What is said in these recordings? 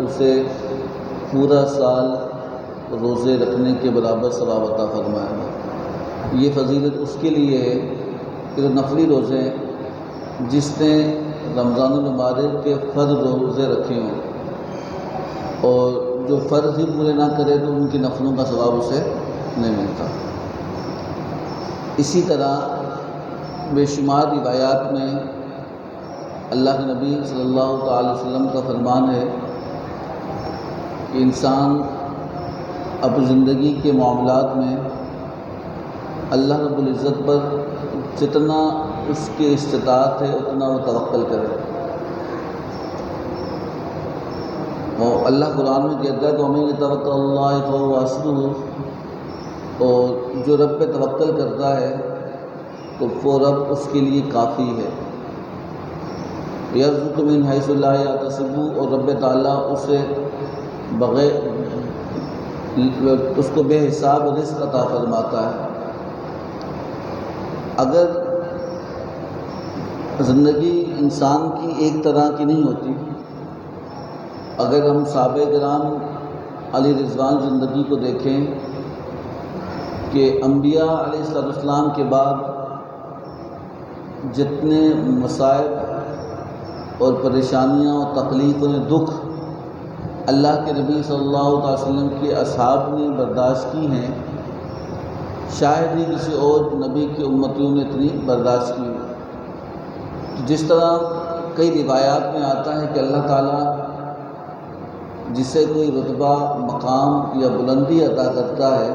اسے پورا سال روزے رکھنے کے برابر ثواب عطا فرمائے گا۔ یہ فضیلت اس کے لیے ہے کہ نفلی روزے جس نے رمضان المبارک کے فرض روزے رکھے ہوں اور جو فرض ہی پورے نہ کرے تو ان کی نفلوں کا ثواب اسے نہیں ملتا۔ اسی طرح بے شمار روایات میں اللہ کے نبی صلی اللہ تعالی وسلم کا فرمان ہے کہ انسان اپنی زندگی کے معاملات میں اللہ رب العزت پر جتنا اس کی استطاعت ہے اتنا وہ توکل کرے۔ اور اللہ قرآن میں کہتا ہے کہ وَمَن يَتَوَكَّلْ عَلَى اللَّهِ فَهُوَ حَسْبُهُ، اور جو رب پہ توکل کرتا ہے تو وہ رب اس کے لیے کافی ہے۔ يَرْزُقُ مِنْ حَيْثُ لَا يَحْتَسِبُ، اور رب تعالیٰ اسے اس کو بے حساب رزق عطا فرماتا ہے۔ اگر زندگی انسان کی ایک طرح کی نہیں ہوتی، اگر ہم صحابہ کرام علیہ رضوان زندگی کو دیکھیں کہ انبیاء علیہ السلام کے بعد جتنے مصائب اور پریشانیاں اور تکلیفیں دکھ اللہ کے نبی صلی اللہ علیہ وسلم کے اصحاب نے برداشت کی ہیں، شاید ہی کسی اور نبی کی امتیوں نے اتنی برداشت کی۔ جس طرح کئی روایات میں آتا ہے کہ اللہ تعالیٰ جسے کوئی رتبہ، مقام یا بلندی عطا کرتا ہے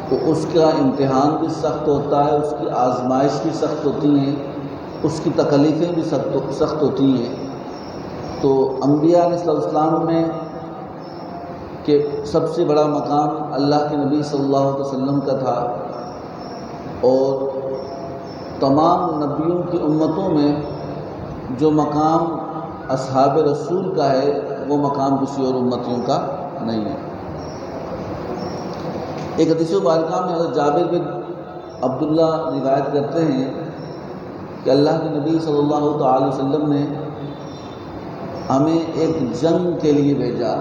تو اس کا امتحان بھی سخت ہوتا ہے، اس کی آزمائش بھی سخت ہوتی ہیں، اس کی تکلیفیں بھی سخت ہوتی ہیں۔ تو انبیاء علیہ السلام میں کہ سب سے بڑا مقام اللہ کے نبی صلی اللہ علیہ وسلم کا تھا، اور تمام نبیوں کی امتوں میں جو مقام اصحاب رسول کا ہے وہ مقام کسی اور امتیوں کا نہیں ہے۔ ایک حدیث مبارکہ میں حضرت جابر بن عبداللہ روایت کرتے ہیں کہ اللہ کے نبی صلی اللہ تعالی وسلم نے ہمیں ایک جنگ کے لیے بھیجا،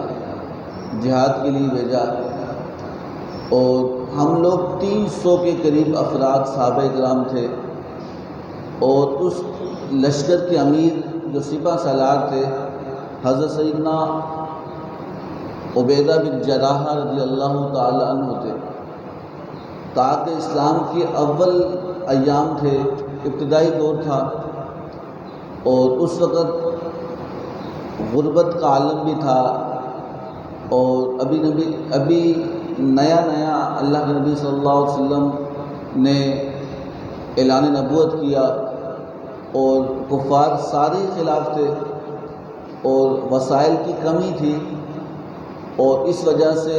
جہاد کے لیے بھیجا، اور ہم لوگ 300 کے قریب افراد صحابہ کرام تھے، اور اس لشکر کے امیر جو سپہ سالار تھے حضرت سیدنا عبیدہ بن جراح رضی اللہ تعالی عنہ تھے۔ تاکہ اسلام کے اول ایام تھے، ابتدائی دور تھا، اور اس وقت غربت کا عالم بھی تھا، اور ابھی نیا اللہ کے نبی صلی اللہ علیہ وسلم نے اعلان نبوت کیا، اور کفار سارے خلاف تھے، اور وسائل کی کمی تھی، اور اس وجہ سے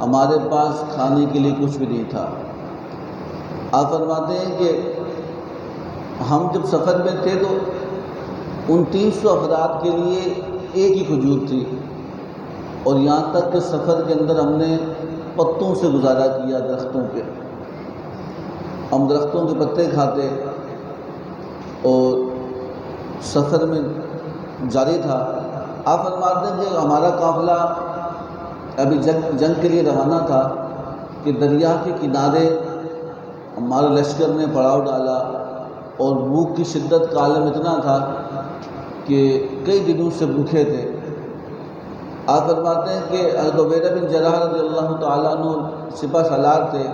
ہمارے پاس کھانے کے لیے کچھ بھی نہیں تھا۔ آپ فرماتے ہیں کہ ہم جب سفر میں تھے تو ان 300 افراد کے لیے ایک ہی کھجور تھی، اور یہاں تک کہ سفر کے اندر ہم نے پتوں سے گزارا کیا، درختوں پہ ہم درختوں کے پتے کھاتے، اور سفر میں جاری تھا۔ آپ فرماتے ہیں کہ ہمارا قافلہ ابھی جنگ کے لیے روانہ تھا کہ دریا کے کنارے ہمارے لشکر نے پڑاؤ ڈالا، اور بھوک کی شدت کا عالم اتنا تھا کہ کئی دنوں سے بھوکے تھے۔ آپ فرماتے ہیں کہ حضرت عبیدہ بن جراح رضی اللہ تعالیٰ عنہ سپہ سالار تھے،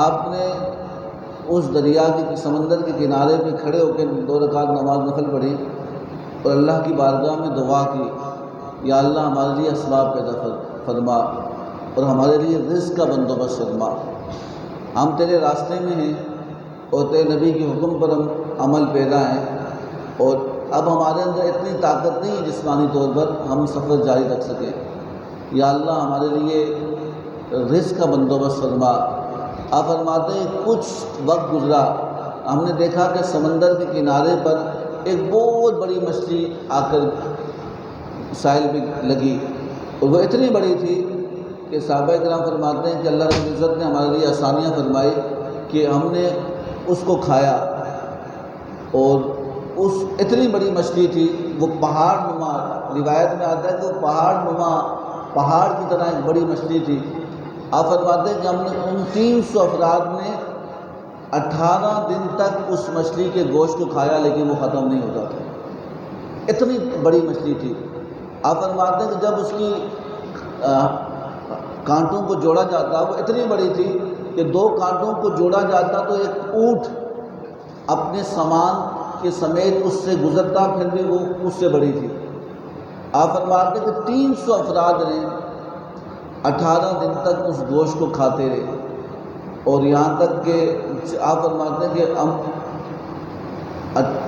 آپ نے اس دریا کے سمندر کے کنارے پہ کھڑے ہو کے 2 رکعت نماز نفل پڑھی، اور اللہ کی بارگاہ میں دعا کی، یا اللہ ہمارے لیے اسباب پیدا فرما اور ہمارے لیے رزق کا بندوبست فرما، ہم تیرے راستے میں ہیں اور تیرے نبی کے حکم پر ہم عمل پیرا ہیں، اور اب ہمارے اندر اتنی طاقت نہیں ہے جسمانی طور پر ہم سفر جاری رکھ سکیں، یا اللہ ہمارے لیے رزق کا بندوبست فرما۔ آپ فرماتے ہیں کچھ وقت گزرا، ہم نے دیکھا کہ سمندر کے کنارے پر ایک بہت بڑی مچھلی آ کر ساحل پہ لگی، اور وہ اتنی بڑی تھی کہ صحابہ کرام فرماتے ہیں کہ اللہ رب العزت نے ہمارے لیے آسانیاں فرمائی کہ ہم نے اس کو کھایا، اور اس اتنی بڑی مچھلی تھی، وہ پہاڑ نما روایت میں آتا ہے کہ وہ پہاڑ کی طرح ایک بڑی مچھلی تھی۔ آپ فرماتے ہیں کہ ہم نے 300 افراد نے 18 دن تک اس مچھلی کے گوشت کو کھایا، لیکن وہ ختم نہیں ہوتا تھا، اتنی بڑی مچھلی تھی۔ آپ فرماتے ہیں کہ جب اس کی کانٹوں کو جوڑا جاتا، وہ اتنی بڑی تھی کہ 2 کانٹوں کو جوڑا جاتا تو ایک اونٹ اپنے سامان کے سمیت اس سے گزرتا، پھر بھی وہ اس سے بڑی تھی۔ آپ فرماتے ہیں کہ 300 افراد نے 18 دن تک اس گوشت کو کھاتے رہے، اور یہاں تک کہ آپ فرماتے ہیں کہ ہم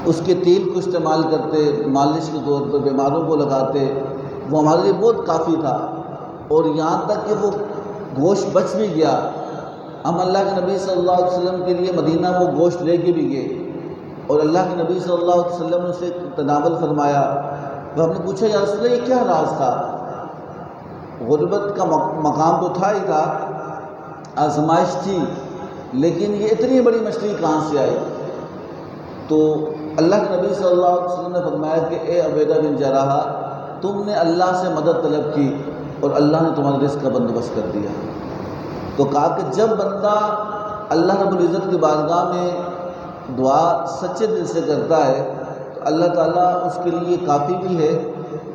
اس کے تیل کو استعمال کرتے، مالش کے طور پر بیماروں کو لگاتے، وہ ہمارے لیے بہت کافی تھا، اور یہاں تک کہ وہ گوشت بچ بھی گیا۔ ہم اللہ کے نبی صلی اللہ علیہ وسلم کے لیے مدینہ وہ گوشت لے کے بھی گئے، اور اللہ کے نبی صلی اللہ علیہ وسلم نے اسے تناول فرمایا۔ تو ہم نے پوچھا یا رسول اللہ یہ کیا راز تھا؟ غربت کا مقام تو تھا ہی تھا، آزمائش تھی، لیکن یہ اتنی بڑی مچھلی کہاں سے آئی؟ تو اللہ کے نبی صلی اللہ علیہ وسلم نے فرمایا کہ اے عبیدہ بن جراح، تم نے اللہ سے مدد طلب کی اور اللہ نے تمہارے رزق کا بندوبست کر دیا۔ تو کہا کہ جب بندہ اللہ رب العزت کی بارگاہ میں دعا سچے دل سے کرتا ہے تو اللہ تعالیٰ اس کے لیے کافی بھی ہے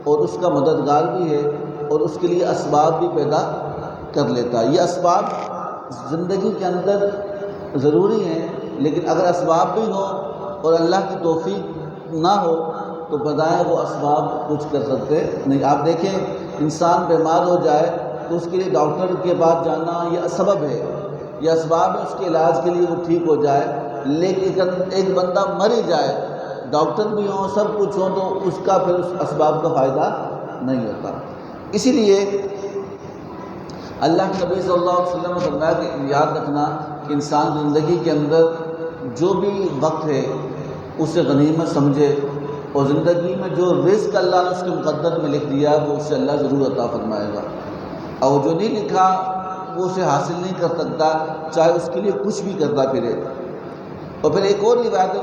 اور اس کا مددگار بھی ہے، اور اس کے لیے اسباب بھی پیدا کر لیتا ہے۔ یہ اسباب زندگی کے اندر ضروری ہیں، لیکن اگر اسباب بھی ہوں اور اللہ کی توفیق نہ ہو تو بتائیں وہ اسباب کچھ کر سکتے نہیں۔ آپ دیکھیں انسان بیمار ہو جائے تو اس کے لیے ڈاکٹر کے پاس جانا یہ سبب ہے، یہ اسباب ہے اس کے علاج کے لیے وہ ٹھیک ہو جائے، لیکن ایک بندہ مر ہی جائے، ڈاکٹر بھی ہوں سب کچھ ہوں تو اس کا پھر اس اسباب کا فائدہ نہیں ہوتا۔ اسی لیے اللہ کے نبی صلی اللہ علیہ وسلم نے فرمایا کہ یاد رکھنا کہ انسان زندگی کے اندر جو بھی وقت ہے اسے غنیمت سمجھے، اور زندگی میں جو رزق اللہ نے اس کے مقدر میں لکھ دیا ہے وہ اسے اللہ ضرور عطا فرمائے گا، اور جو نہیں لکھا وہ اسے حاصل نہیں کر سکتا، چاہے اس کے لیے کچھ بھی کرتا پھرے۔ اور پھر ایک اور روایت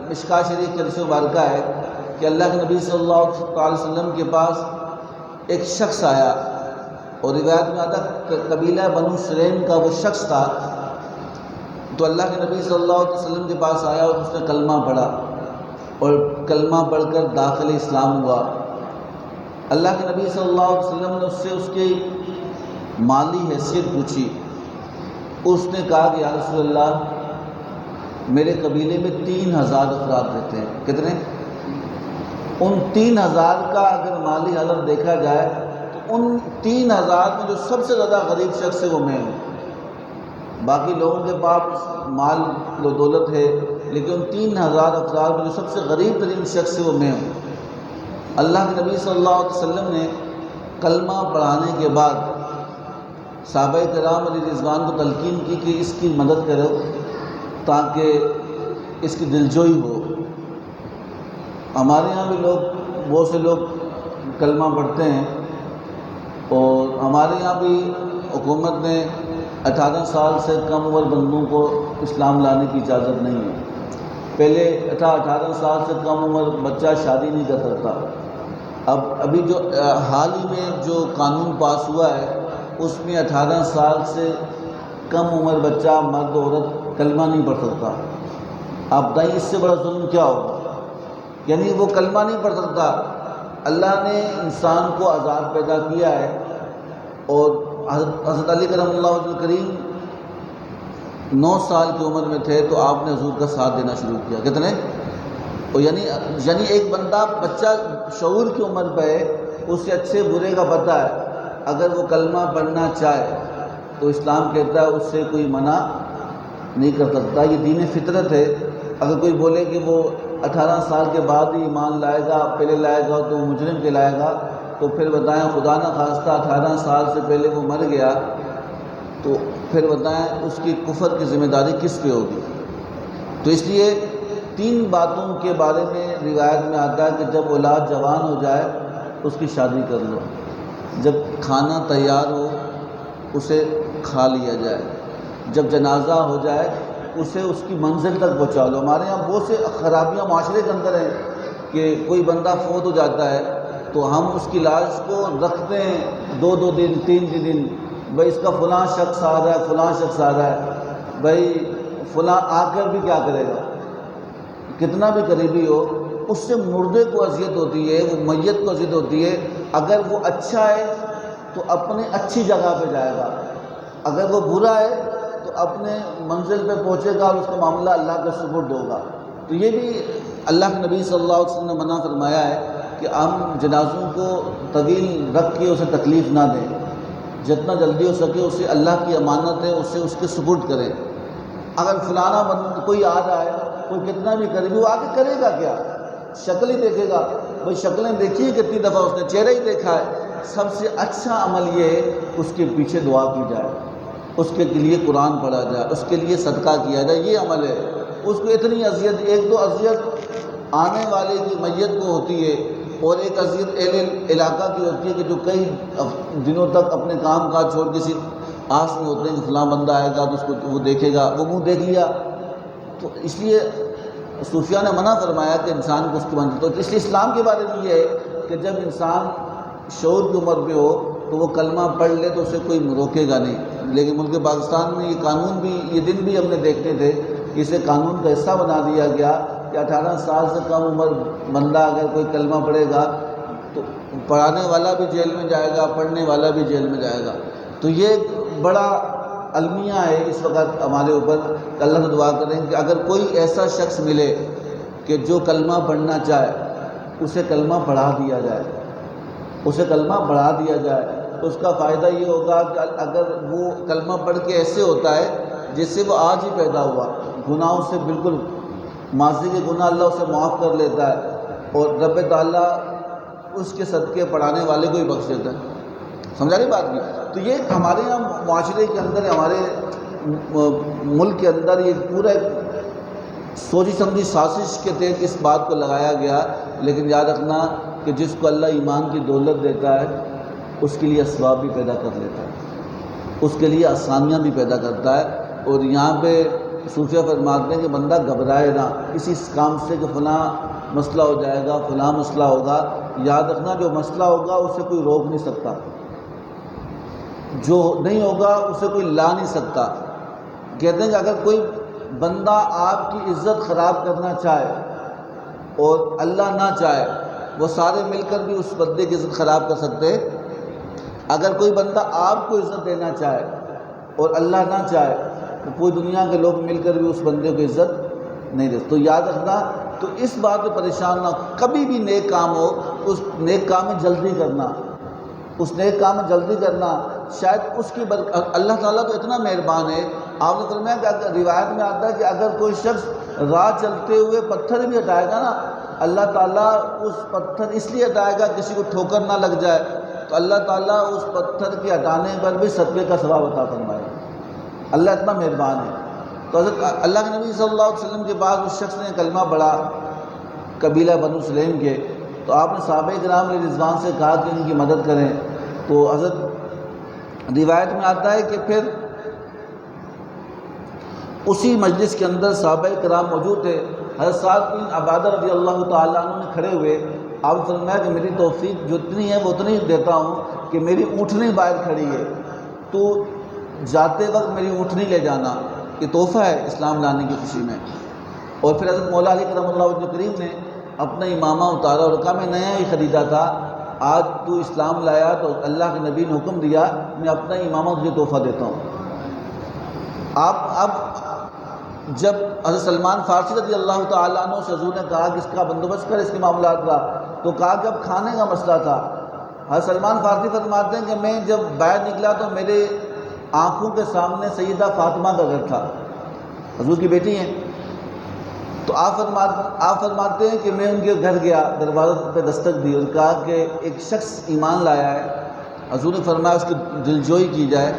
مشکوٰۃ شریف کی حدیث مبارکہ ہے کہ اللہ کے نبی صلی اللہ علیہ وسلم کے پاس ایک شخص آیا، اور روایت میں آتا کہ قبیلہ بنو سلیم کا وہ شخص تھا۔ تو اللہ کے نبی صلی اللہ علیہ وسلم کے پاس آیا اور اس نے کلمہ پڑھا، اور کلمہ پڑھ کر داخل اسلام ہوا۔ اللہ کے نبی صلی اللہ علیہ وسلم نے اس سے اس کی مالی حیثیت پوچھی۔ اس نے کہا کہ یا رسول اللہ میرے قبیلے میں 3000 افراد رہتے ہیں۔ کتنے؟ ان 3000 کا اگر مالی حالت دیکھا جائے تو ان 3000 میں جو سب سے زیادہ غریب شخص ہے وہ میں ہوں۔ باقی لوگوں کے پاس مال و دولت ہے، لیکن ان 3000 افراد میں جو سب سے غریب ترین شخص ہے وہ میں ہوں۔ اللہ کے نبی صلی اللہ علیہ وسلم نے کلمہ پڑھانے کے بعد صحابہ کرام علیہ رضوان کو تلقین کی کہ اس کی مدد کرو تاکہ اس کی دلجوئی ہو۔ ہمارے یہاں بھی بہت سے لوگ کلمہ پڑھتے ہیں، اور ہمارے یہاں بھی حکومت نے 18 سال سے کم عمر بندوں کو اسلام لانے کی اجازت نہیں ہے۔ پہلے 18 سال سے کم عمر بچہ شادی نہیں کر سکتا۔ ابھی جو حال ہی میں جو قانون پاس ہوا ہے اس میں 18 سال سے کم عمر بچہ مرد عورت کلمہ نہیں پڑھ سکتا۔ آپ بتائیں اس سے بڑا ظلم کیا ہوگا؟ یعنی وہ کلمہ نہیں پڑھ سکتا۔ اللہ نے انسان کو آزاد پیدا کیا ہے، اور حضرت علی کرم اللہ وجہ کریم 9 سال کی عمر میں تھے تو آپ نے حضور کا ساتھ دینا شروع کیا۔ کتنے؟ اور یعنی ایک بچہ شعور کی عمر پہ ہے، اسے اچھے برے کا پتہ ہے، اگر وہ کلمہ پڑھنا چاہے تو اسلام کہتا ہے اس سے کوئی منع نہیں کر سکتا۔ یہ دین فطرت ہے۔ اگر کوئی بولے کہ وہ 18 سال کے بعد ہی ایمان لائے گا، پہلے لائے گا تو وہ مجرم کہلائے گا، تو پھر بتائیں خدا نہ خواستہ 18 سال سے پہلے وہ مر گیا تو پھر بتائیں اس کی کفر کی ذمہ داری کس پہ ہوگی؟ تو اس لیے 3 باتوں کے بارے میں روایت میں آتا ہے کہ جب اولاد جوان ہو جائے اس کی شادی کر لو، جب کھانا تیار ہو اسے کھا لیا جائے، جب جنازہ ہو جائے اسے اس کی منزل تک پہنچا لو۔ ہمارے یہاں بہت سے خرابیاں معاشرے کے اندر ہیں کہ کوئی بندہ فوت ہو جاتا ہے تو ہم اس کی لاش کو رکھتے ہیں 2 دن 3 دن، بھائی اس کا فلاں شخص آ رہا ہے، فلاں شخص آ رہا ہے، بھائی فلاں آ کر بھی کیا کرے گا؟ کتنا بھی قریبی ہو، اس سے مردے کو اذیت ہوتی ہے، وہ میت کو اذیت ہوتی ہے۔ اگر وہ اچھا ہے تو اپنے اچھی جگہ پہ جائے گا، اگر وہ برا ہے تو اپنے منزل پہ پہنچے گا اور اس کا معاملہ اللہ کے سپرد ہوگا۔ تو یہ بھی اللہ کے نبی صلی اللہ علیہ وسلم نے منع فرمایا ہے کہ ہم جنازوں کو طویل رکھ کے اسے تکلیف نہ دیں، جتنا جلدی ہو سکے اسے اللہ کی امانت ہے اسے اس کے سپرد کریں۔ اگر فلانا کوئی آ رہا ہے، کوئی کتنا بھی قریبی، وہ آگے کرے گا کیا؟ شکل ہی دیکھے گا، بھائی شکلیں دیکھی کتنی دفعہ اس نے، چہرہ ہی دیکھا ہے۔ سب سے اچھا عمل یہ ہے اس کے پیچھے دعا کی جائے، اس کے لیے قرآن پڑھا جائے، اس کے لیے صدقہ کیا جائے، یہ عمل ہے۔ اس کو اتنی اذیت، 1-2 اذیت آنے والے کی میت کو ہوتی ہے، اور ایک اذیت اہل علاقہ کی ہوتی ہے کہ جو کئی دنوں تک اپنے کام کاج چھوڑ کسی آس میں ہوتے ہیں کہ فلاں بندہ آئے گا تو اس کو وہ دیکھے گا، وہ منہ دیکھ لیا۔ تو اس لیے صوفیہ نے منع فرمایا کہ انسان کو اس کی منزل، تو اس لیے اسلام کے بارے میں یہ ہے کہ جب انسان شعور کی عمر پہ ہو تو وہ کلمہ پڑھ لے تو اسے کوئی روکے گا نہیں۔ لیکن ملک پاکستان میں یہ قانون بھی، یہ دن بھی ہم نے دیکھنے تھے، اسے قانون کا حصہ بنا دیا گیا کہ 18 سال سے کم عمر بندہ اگر کوئی کلمہ پڑھے گا تو پڑھانے والا بھی جیل میں جائے گا، پڑھنے والا بھی جیل میں جائے گا۔ تو یہ ایک بڑا المیہ ہے اس وقت ہمارے اوپر، کہ اللہ سے دعا کریں کہ اگر کوئی ایسا شخص ملے کہ جو کلمہ پڑھنا چاہے اسے کلمہ پڑھا دیا جائے، اسے کلمہ پڑھا دیا جائے۔ تو اس کا فائدہ یہ ہوگا کہ اگر وہ کلمہ پڑھ کے ایسے ہوتا ہے جس سے وہ آج ہی پیدا ہوا، گناہوں سے بالکل، ماضی کے گناہ اللہ اسے معاف کر لیتا ہے، اور رب تعالیٰ اس کے صدقے پڑھانے والے کو ہی بخش دیتا ہے۔ سمجھا رہی بات کی؟ تو یہ ہمارے یہاں معاشرے کے اندر، ہمارے ملک کے اندر یہ پورا سوچی سمجھی سازش کے تحت اس بات کو لگایا گیا۔ لیکن یاد رکھنا کہ جس کو اللہ ایمان کی دولت دیتا ہے اس کے لیے اسباب بھی پیدا کر لیتا ہے، اس کے لیے آسانیاں بھی پیدا کرتا ہے۔ اور یہاں پہ صوفیہ فرماتے ہیں کہ بندہ گھبرائے نہ کسی کام سے کہ فلاں مسئلہ ہو جائے گا، فلاں مسئلہ ہوگا۔ یاد رکھنا جو مسئلہ ہوگا اسے کوئی روک نہیں سکتا، جو نہیں ہوگا اسے کوئی لا نہیں سکتا۔ کہتے ہیں کہ اگر کوئی بندہ آپ کی عزت خراب کرنا چاہے اور اللہ نہ چاہے، وہ سارے مل کر بھی اس بندے کی عزت خراب کر سکتے۔ اگر کوئی بندہ آپ کو عزت دینا چاہے اور اللہ نہ چاہے تو پوری دنیا کے لوگ مل کر بھی اس بندے کو عزت نہیں دے۔ تو یاد رکھنا، تو اس بات پہ پریشان نہ، کبھی بھی نیک کام ہو اس نیک کام میں جلدی کرنا، اس نیک کام میں جلدی کرنا، شاید اس کی اللہ تعالیٰ تو اتنا مہربان ہے۔ آپ نے فرمایا کہ روایت میں آتا ہے کہ اگر کوئی شخص راہ چلتے ہوئے پتھر بھی ہٹائے گا نا، اللہ تعالیٰ اس پتھر اس لیے ہٹائے گا کسی کو ٹھوکر نہ لگ جائے، تو اللہ تعالیٰ اس پتھر کے ہٹانے پر بھی صدقے کا ثواب عطا فرمائے گا۔ اللہ اتنا مہربان ہے۔ تو حضرت اللہ کے نبی صلی اللہ علیہ وسلم کے بعد اس شخص نے کلمہ پڑھا، قبیلہ بنو سلیم کے، تو آپ نے صحابہ کرام علیہ رضوان سے کہا کہ ان کی مدد کریں۔ تو حضرت روایت میں آتا ہے کہ پھر اسی مجلس کے اندر صحابہ کرام موجود تھے، حضرت سعد بن عبادہ رضی اللہ تعالیٰ عنہ نے کھڑے ہوئے، آپ نے فرمایا کہ میری توفیق جتنی ہے وہ اتنی دیتا ہوں کہ میری اونٹنی باہر کھڑی ہے، تو جاتے وقت میری اونٹنی لے جانا، یہ تحفہ ہے اسلام لانے کی خوشی میں۔ اور پھر حضرت مولا علی کرم اللہ وجہ کریم نے اپنا امامہ اتارا اور کہا میں نیا ہی خریدا تھا، آج تو اسلام لایا تو اللہ کے نبی نے حکم دیا میں اپنا امامہ تجھے تحفہ دیتا ہوں۔ اب جب حضرت سلمان فارسی رضی اللہ تعالیٰ عنہ سے حضور نے کہا کہ اس کا بندوبست کر اس کے معاملات کا، تو کہا کہ اب کھانے کا مسئلہ تھا۔ حضرت سلمان فارسی فرماتے ہیں کہ میں جب باہر نکلا تو میرے آنکھوں کے سامنے سیدہ فاطمہ کا گھر تھا، حضور کی بیٹی ہیں۔ تو آپ فرماتے ہیں کہ میں ان کے گھر گیا، دروازے پہ دستک دی اور کہا کہ ایک شخص ایمان لایا ہے، حضور نے فرمایا اس کی دلجوئی کی جائے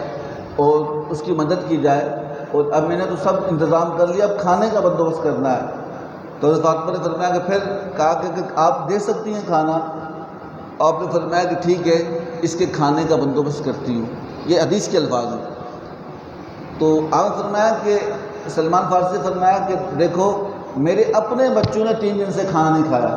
اور اس کی مدد کی جائے، اور اب میں نے تو سب انتظام کر لیا، اب کھانے کا بندوبست کرنا ہے۔ تو حضرت فاطمہ نے فرمایا کہ پھر کہا کہ آپ دے سکتی ہیں کھانا، آپ نے فرمایا کہ ٹھیک ہے اس کے کھانے کا بندوبست کرتی ہوں، یہ حدیث کے الفاظ ہیں۔ تو آپ نے فرمایا کہ سلمان فارسی نے فرمایا کہ دیکھو میرے اپنے بچوں نے 3 دن سے کھانا نہیں کھایا،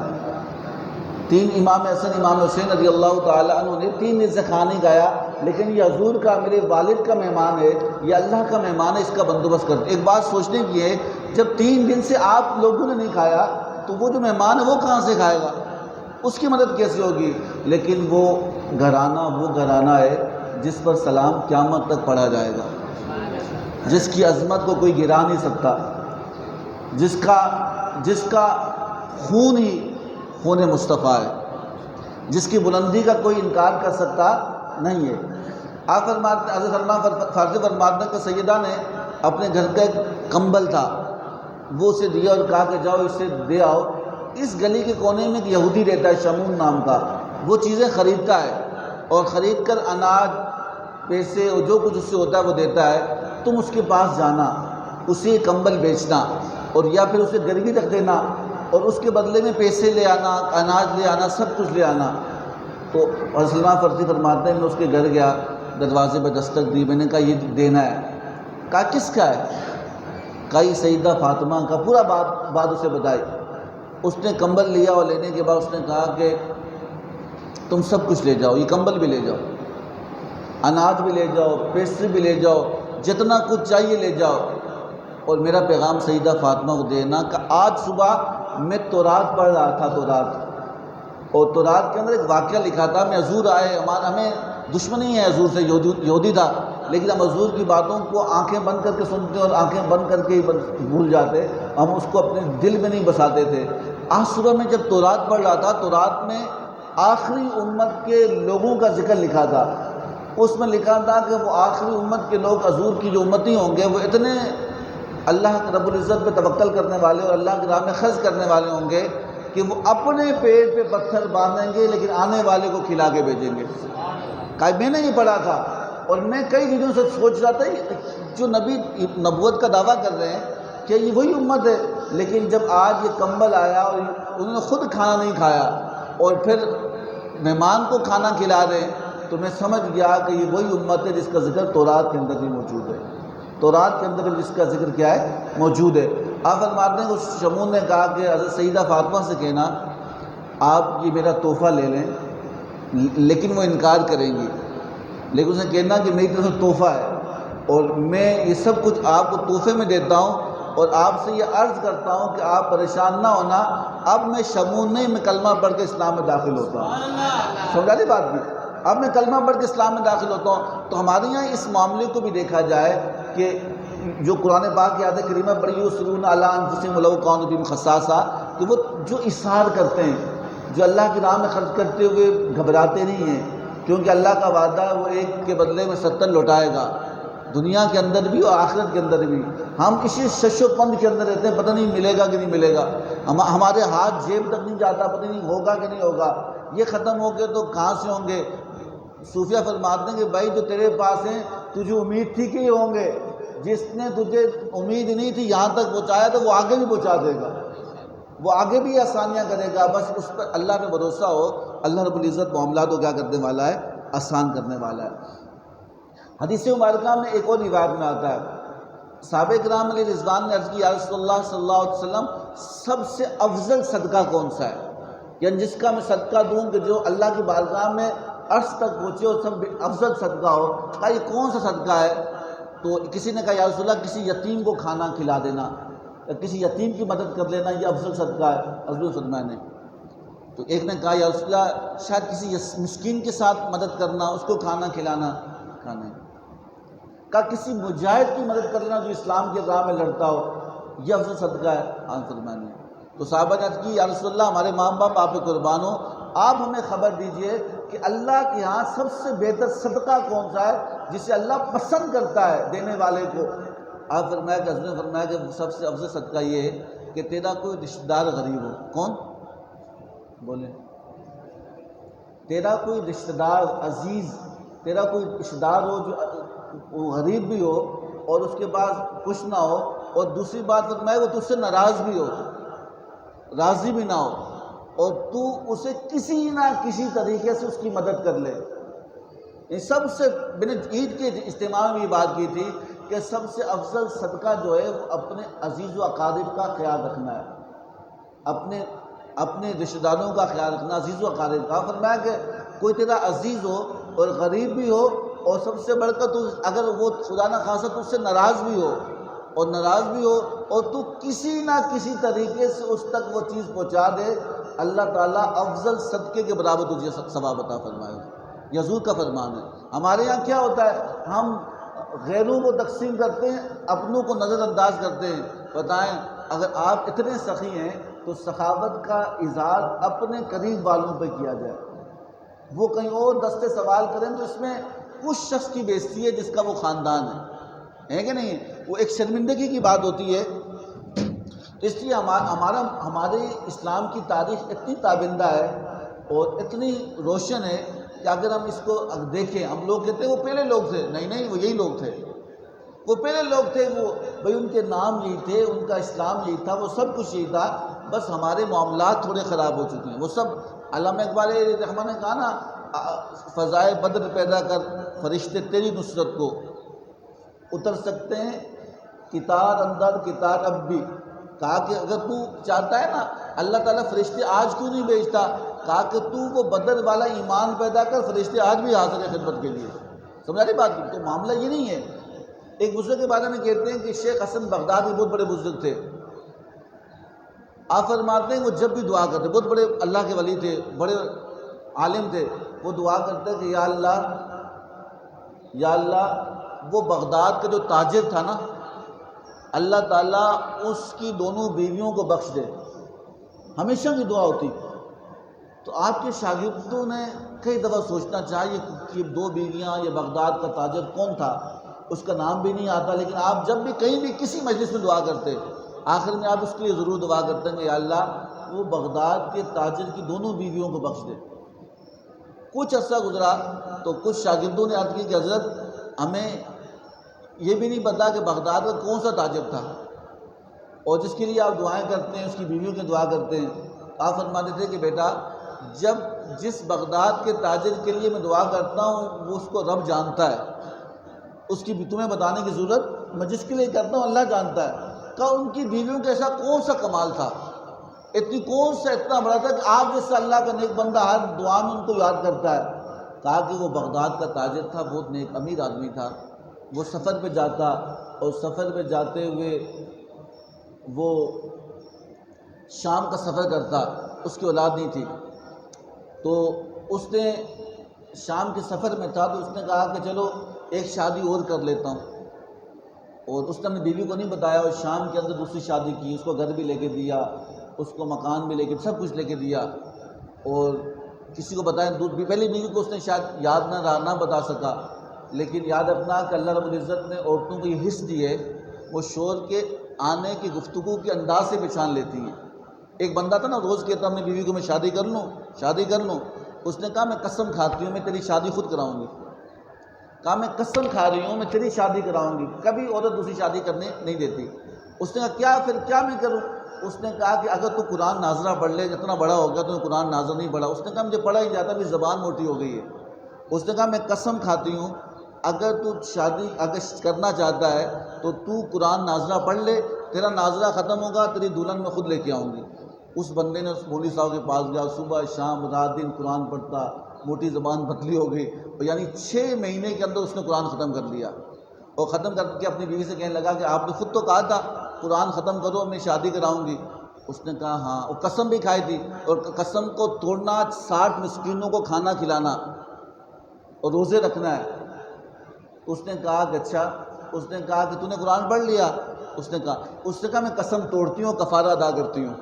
تین امام حسن امام حسین رضی اللہ تعالیٰ عنہ نے 3 دن سے کھانا نہیں کھایا، لیکن یہ حضور کا، میرے والد کا مہمان ہے، یہ اللہ کا مہمان ہے، اس کا بندوبست کرتے۔ ایک بات سوچنے کی ہے، جب 3 دن سے آپ لوگوں نے نہیں کھایا تو وہ جو مہمان ہے وہ کہاں سے کھائے گا، اس کی مدد کیسے ہوگی؟ لیکن وہ گھرانہ ہے جس پر سلام قیامت تک پڑھا جائے گا، جس کی عظمت کو کوئی گرا نہیں سکتا، جس کا خون ہی خون مصطفیٰ ہے، جس کی بلندی کا کوئی انکار کر سکتا نہیں ہے۔ آپ فرماتے، حضرت سلمان فارسی فرماتے ہیں کہ سیدہ نے اپنے گھر کا ایک کمبل تھا، وہ اسے دیا اور کہا کہ جاؤ اسے دے آؤ۔ اس گلی کے کونے میں ایک یہودی رہتا ہے شمون نام کا، وہ چیزیں خریدتا ہے اور خرید کر اناج، پیسے اور جو کچھ اس سے ہوتا ہے وہ دیتا ہے۔ تم اس کے پاس جانا، اسے کمبل بیچنا اور یا پھر اسے گروی رکھ دینا اور اس کے بدلے میں پیسے لے آنا، اناج لے آنا، سب کچھ لے آنا۔ تو حضرت سلمان فارسی فرماتے ہیں میں اس کے گھر گیا، دروازے پہ دستک دی، میں نے کہا یہ دینا ہے۔ کہا کس کا ہے؟ کہا یہ سیدہ فاطمہ کا۔ پورا بات اسے بتائی۔ اس نے کمبل لیا اور لینے کے بعد اس نے کہا کہ تم سب کچھ لے جاؤ، یہ کمبل بھی لے جاؤ، اناج بھی لے جاؤ، پیسے بھی لے جاؤ، جتنا کچھ چاہیے لے جاؤ، اور میرا پیغام سیدہ فاطمہ کو دینا کہ آج صبح میں تورات پڑھ رہا تھا، اور تورات کے اندر ایک واقعہ لکھا تھا، میں حضور آئے، ہمیں دشمنی ہے حضور سے، یہودی تھا، لیکن ہم حضور کی باتوں کو آنکھیں بند کر کے سنتے اور آنکھیں بند کر کے ہی بھول جاتے، ہم اس کو اپنے دل میں نہیں بساتے تھے۔ آج صبح میں جب تورات پڑھ رہا تھا، تورات میں آخری امت کے لوگوں کا ذکر لکھا تھا، اس میں لکھا تھا کہ وہ آخری امت کے لوگ حضور کی جو امتی ہوں گے وہ اتنے اللہ رب العزت پہ توکل کرنے والے اور اللہ کی راہ میں خرچ کرنے والے ہوں گے کہ وہ اپنے پیٹ پہ پتھر باندھیں گے لیکن آنے والے کو کھلا کے بھیجیں گے۔ کہ میں نے یہ پڑھا تھا اور میں کئی دنوں سے سوچ رہا تھا جو نبی نبوت کا دعویٰ کر رہے ہیں کہ یہ وہی امت ہے، لیکن جب آج یہ کمبل آیا اور انہوں نے خود کھانا نہیں کھایا اور پھر مہمان کو کھانا کھلا رہے ہیں، تو میں سمجھ گیا کہ یہ وہی امت ہے جس کا ذکر تورات کے اندر بھی موجود ہے، تورات کے اندر جس کا ذکر کیا ہے موجود ہے۔ آپ فرماتے ہیں اس شمون نے کہا کہ حضرت سیدہ فاطمہ سے کہنا آپ یہ میرا تحفہ لے لیں، لیکن وہ انکار کریں گی، لیکن اس نے کہنا کہ میری طرف سے تحفہ ہے اور میں یہ سب کچھ آپ کو تحفے میں دیتا ہوں اور آپ سے یہ عرض کرتا ہوں کہ آپ پریشان نہ ہونا، اب میں شمون نہیں، میں کلمہ پڑھ کے اسلام میں داخل ہوتا ہوں۔ سمجھا دی بات بھی؟ اب میں کلمہ پڑھ کے اسلام میں داخل ہوتا ہوں۔ تو ہمارے یہاں اس معاملے کو بھی دیکھا جائے کہ جو قرآن پاک کی آیت کریمہ پڑھی یُؤْثِرُونَ عَلَىٰ أَنفُسِهِمْ وَلَوْ كَانُوا بِهِمْ خَصَاصَةٌ، کہ وہ جو اِصرار کرتے ہیں، جو اللہ کی راہ میں خرچ کرتے ہوئے گھبراتے نہیں ہیں، کیونکہ اللہ کا وعدہ ہے وہ ایک کے بدلے میں 70 لوٹائے گا، دنیا کے اندر بھی اور آخرت کے اندر بھی۔ ہم اسی شش و پند کے اندر رہتے ہیں، پتہ نہیں ملے گا کہ نہیں ملے گا، ہمارے ہاتھ جیب تک نہیں جاتا، پتہ نہیں ہوگا کہ نہیں ہوگا، یہ ختم ہو گئے تو کہاں سے ہوں گے۔ صوفیہ فرماتے ہیں کہ بھائی جو تیرے پاس ہیں تجھے امید تھی کہ یہ ہوں گے، جس نے تجھے امید نہیں تھی یہاں تک پہنچایا تو وہ آگے بھی پہنچا دے گا، وہ آگے بھی آسانیاں کرے گا، بس اس پر اللہ پہ بھروسہ ہو۔ اللہ رب العزت معاملات کو کیا کرنے والا ہے؟ آسان کرنے والا ہے۔ حدیث مبارکہ میں ایک اور روایت میں آتا ہے، صحابہ کرام علیہ رضوان نے عرض کی یا رسول اللہ صلی اللہ علیہ وسلم سب سے افضل صدقہ کون سا ہے، یعنی جس کا میں صدقہ دوں کہ جو اللہ کی بارگاہ میں عرش تک پہنچے اور سب افضل صدقہ ہو، کہا یہ کون سا صدقہ ہے؟ تو کسی نے کہا یا رسول اللہ کسی یتیم کو کھانا کھلا دینا یا کسی یتیم کی مدد کر لینا، یہ افضل صدقہ ہے حضور فرمایا نے۔ تو ایک نے کہا یا رسول اللہ شاید کسی مسکین کے ساتھ مدد کرنا، اس کو کھانا کھلانا، کھانا۔ کہا کسی مجاہد کی مدد کر لینا جو اسلام کے راہ میں لڑتا ہو، یہ افضل صدقہ ہے ہاں فرمایا نے۔ تو صحابہ نے عرض کی یا رسول اللہ ہمارے ماں باپ آپ پہ قربان ہو، آپ ہمیں خبر دیجئے کہ اللہ کے ہاں سب سے بہتر صدقہ کون سا ہے جسے اللہ پسند کرتا ہے دینے والے کو۔ آپ فرمایا کہ حضرت نے فرمایا کہ سب سے افضل صدقہ یہ ہے کہ تیرا کوئی رشتہ دار غریب ہو۔ کون بولے؟ تیرا کوئی رشتہ دار عزیز، تیرا کوئی رشتہ دار ہو جو غریب بھی ہو اور اس کے پاس کچھ نہ ہو، اور دوسری بات فرمایا وہ تجھ سے ناراض بھی ہو، راضی بھی نہ ہو، اور تو اسے کسی نہ کسی طریقے سے اس کی مدد کر لے۔ ان سب سے میں نے عید کے اجتماع میں یہ بات کی تھی کہ سب سے افضل صدقہ جو ہے وہ اپنے عزیز و اقارب کا خیال رکھنا ہے، اپنے اپنے رشتہ داروں کا خیال رکھنا، عزیز و اقارب کا۔ فرمایا کہ کوئی تیرا عزیز ہو اور غریب بھی ہو، اور سب سے بڑھ کر تو اگر وہ خدا نہ خواستہ تو اس سے ناراض بھی ہو اور تو کسی نہ کسی طریقے سے اس تک وہ چیز پہنچا دے، اللہ تعالیٰ افضل صدقے کے برابر تجھے ثواب عطا فرمائے گا۔ یہ حضور کا فرمان ہے۔ ہمارے یہاں کیا ہوتا ہے، ہم غیروں کو تقسیم کرتے ہیں، اپنوں کو نظر انداز کرتے ہیں۔ بتائیں اگر آپ اتنے سخی ہیں تو سخاوت کا اظہار اپنے قریب والوں پہ کیا جائے، وہ کہیں اور دستے سوال کریں تو اس میں اس شخص کی بےزتی ہے جس کا وہ خاندان ہے کہ نہیں؟ وہ ایک شرمندگی کی بات ہوتی ہے۔ تو اس لیے ہمارے اسلام کی تاریخ اتنی تابندہ ہے اور اتنی روشن ہے کہ اگر ہم اس کو دیکھیں، ہم لوگ کہتے ہیں وہ پہلے لوگ تھے، نہیں وہ یہی لوگ تھے، وہ پہلے لوگ تھے، وہ بھئی ان کے نام یہی تھے، ان کا اسلام یہی تھا، وہ سب کچھ یہی تھا، بس ہمارے معاملات تھوڑے خراب ہو چکے ہیں۔ وہ سب علامہ اقبال رحمٰن نے کہا نا، فضائے بدر پیدا کر فرشتے تیری نصرت کو، اتر سکتے ہیں کتار اندر کتار اب بھی۔ کہا کہ اگر تو چاہتا ہے نا، اللہ تعالیٰ فرشتے آج کیوں نہیں بھیجتا؟ کہا کہ تو وہ بدر والا ایمان پیدا کر، فرشتے آج بھی حاضر ہیں خدمت کے لیے۔ سمجھا رہی بات؟ تو معاملہ یہ نہیں ہے۔ ایک بزرگ کے بارے میں کہتے ہیں کہ شیخ حسن بغدادی بہت بڑے بزرگ تھے، آپ فرماتے ہیں وہ جب بھی دعا کرتے، بہت بڑے اللہ کے ولی تھے، بڑے عالم تھے، وہ دعا کرتے کہ یا اللہ وہ بغداد کا جو تاجر تھا نا، اللہ تعالیٰ اس کی دونوں بیویوں کو بخش دے، ہمیشہ کی دعا ہوتی۔ تو آپ کے شاگردوں نے کئی دفعہ سوچنا چاہیے کہ دو بیویاں، یہ بغداد کا تاجر کون تھا، اس کا نام بھی نہیں آتا، لیکن آپ جب بھی کہیں بھی کسی مجلس میں دعا کرتے، آخر میں آپ اس کے لیے ضرور دعا کرتے ہیں کہ یا اللہ وہ بغداد کے تاجر کی دونوں بیویوں کو بخش دے۔ کچھ عرصہ گزرا تو کچھ شاگردوں نے عرض کی کہ حضرت ہمیں یہ بھی نہیں پتا کہ بغداد کا کون سا تاجر تھا، اور جس کے لیے آپ دعائیں کرتے ہیں اس کی بیویوں کی دعا کرتے ہیں۔ آپ فرماتے تھے کہ بیٹا جس بغداد کے تاجر کے لیے میں دعا کرتا ہوں وہ اس کو رب جانتا ہے، اس کی تمہیں بتانے کی ضرورت، میں جس کے لیے کرتا ہوں اللہ جانتا ہے۔ کہ ان کی بیویوں کا ایسا کون سا کمال تھا، اتنا بڑا تھا کہ آپ جیسا اللہ کا نیک بندہ ہر دعا میں ان کو یاد کرتا ہے۔ کہا کہ وہ بغداد کا تاجر تھا، بہت نیک امیر آدمی تھا، وہ سفر پہ جاتا اور سفر پہ جاتے ہوئے وہ شام کا سفر کرتا، اس کی اولاد نہیں تھی، تو اس نے شام کے سفر میں تھا تو اس نے کہا کہ چلو ایک شادی اور کر لیتا ہوں، اور اس نے اپنی بیوی کو نہیں بتایا، اور شام کے اندر دوسری شادی کی، اس کو گھر بھی لے کے دیا، اس کو مکان بھی لے کے، سب کچھ لے کے دیا، اور کسی کو بتایا پہلی بیوی کو اس نے شاید یاد نہ بتا سکا، لیکن یاد رکھنا کہ اللہ رب العزت نے عورتوں کو یہ حص دی ہے، وہ شوہر کے آنے کی گفتگو کے انداز سے پہچان لیتی ہیں۔ ایک بندہ تھا نا، روز کہتا اپنی بیوی کو میں شادی کر لوں، اس نے کہا میں قسم کھاتی ہوں میں تیری شادی خود کراؤں گی، کہا میں قسم کھا رہی ہوں میں تیری شادی کراؤں گی، کبھی عورت دوسری شادی کرنے نہیں دیتی۔ اس نے کہا کیا میں کروں؟ اس نے کہا کہ اگر تو قرآن ناظرہ پڑھ لے، اتنا بڑا ہو گیا تو قرآن ناظر نہیں پڑھا۔ اس نے کہا مجھے پڑھا ہی جاتا، میری زبان موٹی ہو گئی ہے۔ اس نے کہا میں قسم کھاتی ہوں اگر تو شادی کرنا چاہتا ہے تو تو قرآن ناظرہ پڑھ لے، تیرا ناظرہ ختم ہوگا، تیری دلہن میں خود لے کے آؤں گی۔ اس بندے نے اس مولوی صاحب کے پاس گیا، صبح شام رات دن قرآن پڑھتا، موٹی زبان پتلی ہو گئی، یعنی 6 مہینے کے اندر اس نے قرآن ختم کر لیا، اور ختم کر کے اپنی بیوی سے کہنے لگا کہ آپ نے خود تو کہا تھا قرآن ختم کرو میں شادی کراؤں گی۔ اس نے کہا ہاں، اور قسم بھی کھائی تھی، اور قسم کو توڑنا، 60 مسکینوں کو کھانا کھلانا اور روزے رکھنا ہے۔ اس نے کہا کہ اچھا، اس نے کہا کہ تو نے قرآن پڑھ لیا؟ اس نے کہا میں قسم توڑتی ہوں، کفارہ ادا کرتی ہوں،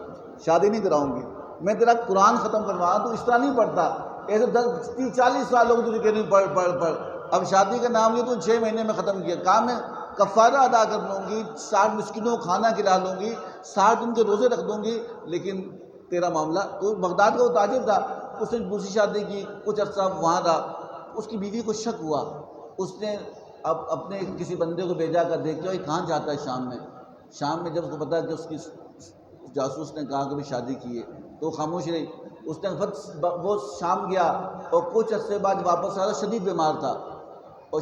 شادی نہیں کراؤں گی، میں تیرا قرآن ختم کرواؤں، تو اس طرح نہیں پڑھتا، ایسے 30-40 سال لوگ تجھے کہنے پڑھ، اب شادی کا نام نہیں تو 6 مہینے میں ختم کیا۔ کہا میں کفارہ ادا کر لوں گی، 60 مسکینوں کو کھانا کھلا لوں گی، 60 دن کے روزے رکھ دوں گی، لیکن تیرا معاملہ، تو بغداد کا وہ تاجر تھا، اس نے دوسری شادی کی، کچھ عرصہ وہاں رہا۔ اس کی بیوی کو شک ہوا، اس نے اب اپنے کسی بندے کو بھیجا کر دیکھا یہ کہاں جاتا ہے شام میں جب اس کو پتا کہ اس کی جاسوس نے کہا کہ بھی شادی کی ہے تو خاموش رہی۔ اس نے وہ شام گیا اور کچھ عرصے بعد واپس آیا، شدید بیمار تھا، اور